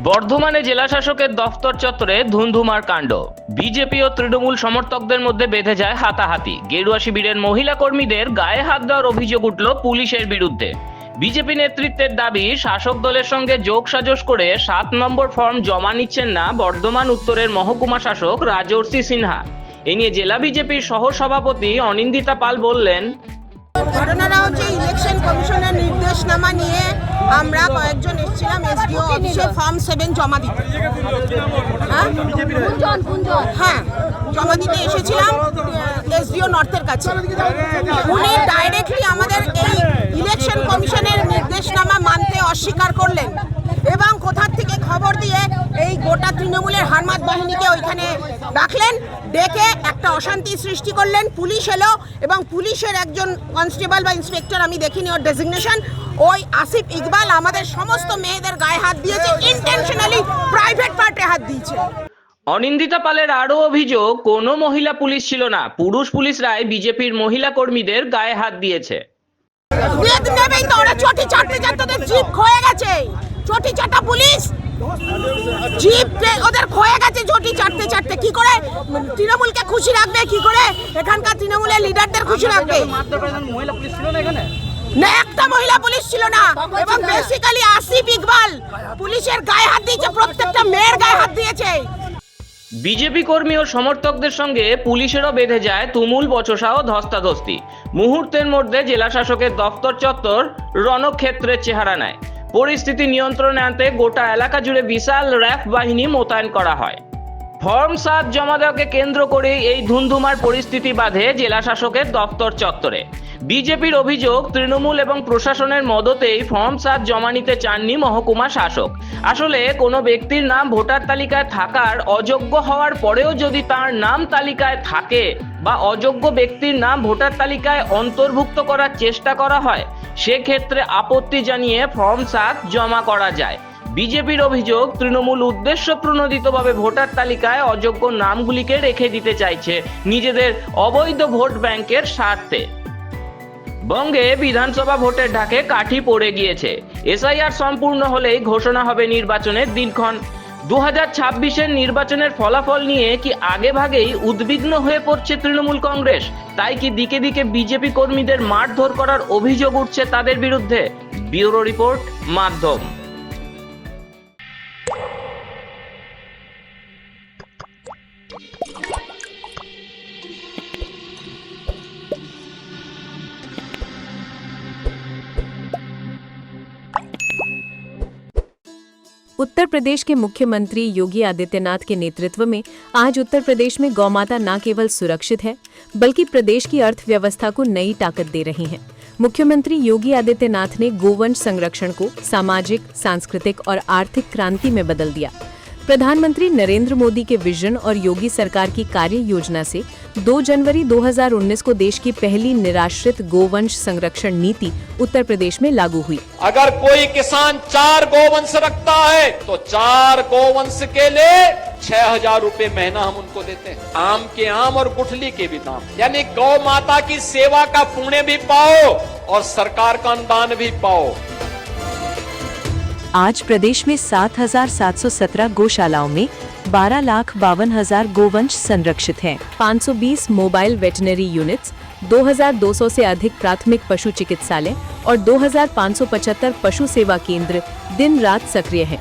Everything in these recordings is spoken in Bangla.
বর্ধমানে জেলা শাসকের দফতর চত্বরে ধুন্ধুমার কাণ্ড। বিজেপি ও তৃণমূল সমর্থকদের মধ্যে বেঁধে যায় হাতাহাতি। গেরুয়া শিবিরের মহিলা কর্মীদের গায়ে হাত দেওয়ার অভিযোগ উঠল পুলিশের বিরুদ্ধে। বিজেপি নেতৃত্বের দাবি, শাসক দলের সঙ্গে যোগসাজশ করে 7 নম্বর ফর্ম জমা নিচ্ছেন না বর্ধমান উত্তরের মহকুমা শাসক রাজর্ষি সিনহা। এ নিয়ে জেলা বিজেপির সহ সভাপতি অনিন্দিতা পাল বললেন, ঘটনাটা হচ্ছে ইলেকশন কমিশনের নির্দেশনামা নিয়ে আমরা কয়েকজন এসেছিলাম এসডিও অফিসে ফর্ম 7 জমা দিতে। হ্যাঁ, জমা দিতে এসেছিলাম এসডিও নর্থের কাছে। উনি ডাইরেক্টলি আমাদের এই ইলেকশন কমিশনের নির্দেশনামা মানতে অস্বীকার করলেন এবং কোথা থেকে খবর দিয়ে এই গোটা তৃণমূলের হারমাত বাহিনীকে ওইখানে ডাকলেন, ডেকে একটা অশান্তি সৃষ্টি করলেন। পুলিশ এলো এবং পুলিশের একজন কনস্টেবল বা ইন্সপেক্টর, আমি দেখিনি ওর ডেজিগনেশন, ওই আসিফ ইকবাল আমাদের সমস্ত মেয়েদের গায়ে হাত দিয়েছে, ইন্টেনশনালি প্রাইভেট পার্টে হাত দিয়েছে। অনিন্দিতা পালের আরও অভিযোগ, কোনো মহিলা পুলিশ ছিল না, পুরুষ পুলিশরাই বিজেপির মহিলা কর্মীদের গায়ে হাত দিয়েছে। নেবেই তো, ওরা চটি চাটতে চাটতে ওদের জিপ ক্ষয়ে গেছে। চটি চাটা পুলিশ জিপ ওদের ক্ষয়ে গেছে চটি চাটতে চাটতে। কি করে তৃণমূলকে খুশি রাখবে, কি করে এখানকার তৃণমূলের লিডারদের খুশি রাখবে? না, একটা মহিলা পুলিশ ছিল না এবং বেসিক্যালি আসিফ ইকবাল পুলিশের গায়ে হাত দিয়েছে, প্রত্যেকটা মেয়ের গায়ে হাত দিয়েছে। বিজেপি কর্মী ও সমর্থকদের সঙ্গে পুলিশেরও বেঁধে যায় তুমুল বচসা ও ধস্তাধস্তি। মুহূর্তের মধ্যে জেলা শাসকের দফতর চত্বর রণক্ষেত্রের চেহারা নেয়। পরিস্থিতি নিয়ন্ত্রণে আনতে গোটা এলাকা জুড়ে বিশাল র্যাফ বাহিনী মোতায়েন করা হয়। ফর্ম 7 জমা দেওয়াকে কেন্দ্র করে এই ধুন্ধুমার পরিস্থিতি বাধে জেলা শাসকের দফতর চত্বরে। বিজেপির অভিযোগ, তৃণমূল এবং প্রশাসনের মদতেই ফর্ম 7 জমা নিতে চাননি মহকুমা শাসক। আসলে কোনো ব্যক্তির নাম ভোটার তালিকায় থাকার অযোগ্য হওয়ার পরেও যদি তার নাম তালিকায় থাকে বা অযোগ্য ব্যক্তির নাম ভোটার তালিকায় অন্তর্ভুক্ত করার চেষ্টা করা হয়, সেক্ষেত্রে আপত্তি জানিয়ে ফর্ম 7 জমা করা যায়। বিজেপির অভিযোগ, তৃণমূল উদ্দেশ্যপ্রণোদিতভাবে ভোটার তালিকায় অযোগ্য নামগুলিকে রেখে দিতে চাইছে নিজেদের অবৈধ ভোট ব্যাংকের স্বার্থে। বঙ্গে বিধানসভা ভোটের ঢাকে কাঠি পড়ে গিয়েছে। এসআইআর সম্পূর্ণ হলেই ঘোষণা হবে নির্বাচনের দিনক্ষণ। 2026-এর নির্বাচনের ফলাফল নিয়ে কি আগেভাগেই উদ্বিগ্ন হয়ে পড়ছে তৃণমূল কংগ্রেস? তাই কি দিকে দিকে বিজেপি কর্মীদের মারধর করার অভিযোগ উঠছে তাদের বিরুদ্ধে? ব্যুরো রিপোর্ট, মাধ্যম। उत्तर प्रदेश के मुख्यमंत्री योगी आदित्यनाथ के नेतृत्व में आज उत्तर प्रदेश में गौमाता न केवल सुरक्षित है बल्कि प्रदेश की अर्थव्यवस्था को नई ताकत दे रही हैं। मुख्यमंत्री योगी आदित्यनाथ ने गोवंश संरक्षण को सामाजिक, सांस्कृतिक और आर्थिक क्रांति में बदल दिया। प्रधानमंत्री नरेंद्र मोदी के विजन और योगी सरकार की कार्य योजना से 2 जनवरी 2019 को देश की पहली निराश्रित गोवंश संरक्षण नीति उत्तर प्रदेश में लागू हुई। अगर कोई किसान 4 गोवंश रखता है तो 4 गोवंश के लिए 6,000 रुपए महीना हम उनको देते हैं। आम के आम और गुठली के भी दाम, यानी गौ माता की सेवा का पुण्य भी पाओ और सरकार का अनुदान भी पाओ। आज प्रदेश में 7,717 गौशालाओं में 12,52,000 गोवंश संरक्षित हैं। 520 मोबाइल वेटनरी यूनिट्स, 2,200 से अधिक प्राथमिक पशु चिकित्सालय और 2,575 पशु सेवा केंद्र दिन रात सक्रिय हैं।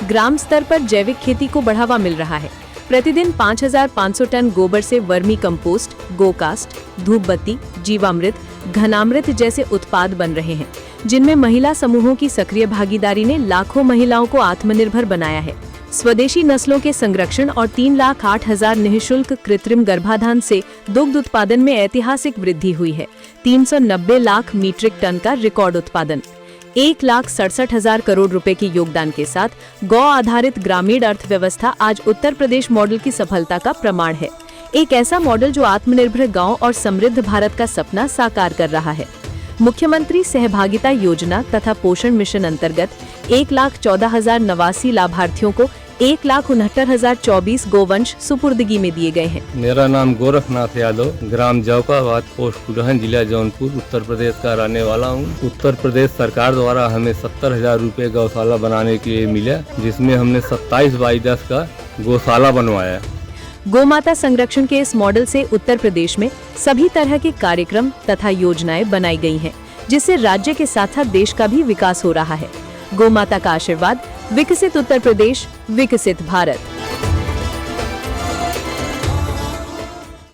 ग्राम स्तर पर जैविक खेती को बढ़ावा मिल रहा है। प्रतिदिन 5,500 टन गोबर से वर्मी कंपोस्ट, गोकास्ट, धूप बत्ती, जीवामृत, घनामृत जैसे उत्पाद बन रहे हैं, जिनमें महिला समूहों की सक्रिय भागीदारी ने लाखों महिलाओं को आत्मनिर्भर बनाया है। स्वदेशी नस्लों के संरक्षण और 3,08,000 निःशुल्क कृत्रिम गर्भाधान से दुग्ध उत्पादन में ऐतिहासिक वृद्धि हुई है। 390 लाख मीट्रिक टन का रिकॉर्ड उत्पादन, 1,67,000 करोड़ रुपए के योगदान के साथ गौ आधारित ग्रामीण अर्थव्यवस्था आज उत्तर प्रदेश मॉडल की सफलता का प्रमाण है। एक ऐसा मॉडल जो आत्मनिर्भर गांव और समृद्ध भारत का सपना साकार कर रहा है। मुख्यमंत्री सहभागिता योजना तथा पोषण मिशन अंतर्गत 1,14,089 लाभार्थियों को 1,69,024 गोवंश सुपुर्दगी में दिए गए हैं। मेरा नाम गोरखनाथ यादव, ग्राम जौकाबाद, पोस्ट कुडहन, जिला जौनपुर, उत्तर प्रदेश का रहने वाला हूँ। उत्तर प्रदेश सरकार द्वारा हमें 70,000 रुपये गौशाला बनाने के लिए मिला, जिसमें हमने 27/10 का गौशाला बनवाया। गोमाता संरक्षण के इस मॉडल से उत्तर प्रदेश में सभी तरह के कार्यक्रम तथा योजनाएं बनाई गई हैं, जिससे राज्य के साथ साथ देश का भी विकास हो रहा है। गोमाता का आशीर्वाद, विकसित उत्तर प्रदेश, विकसित भारत।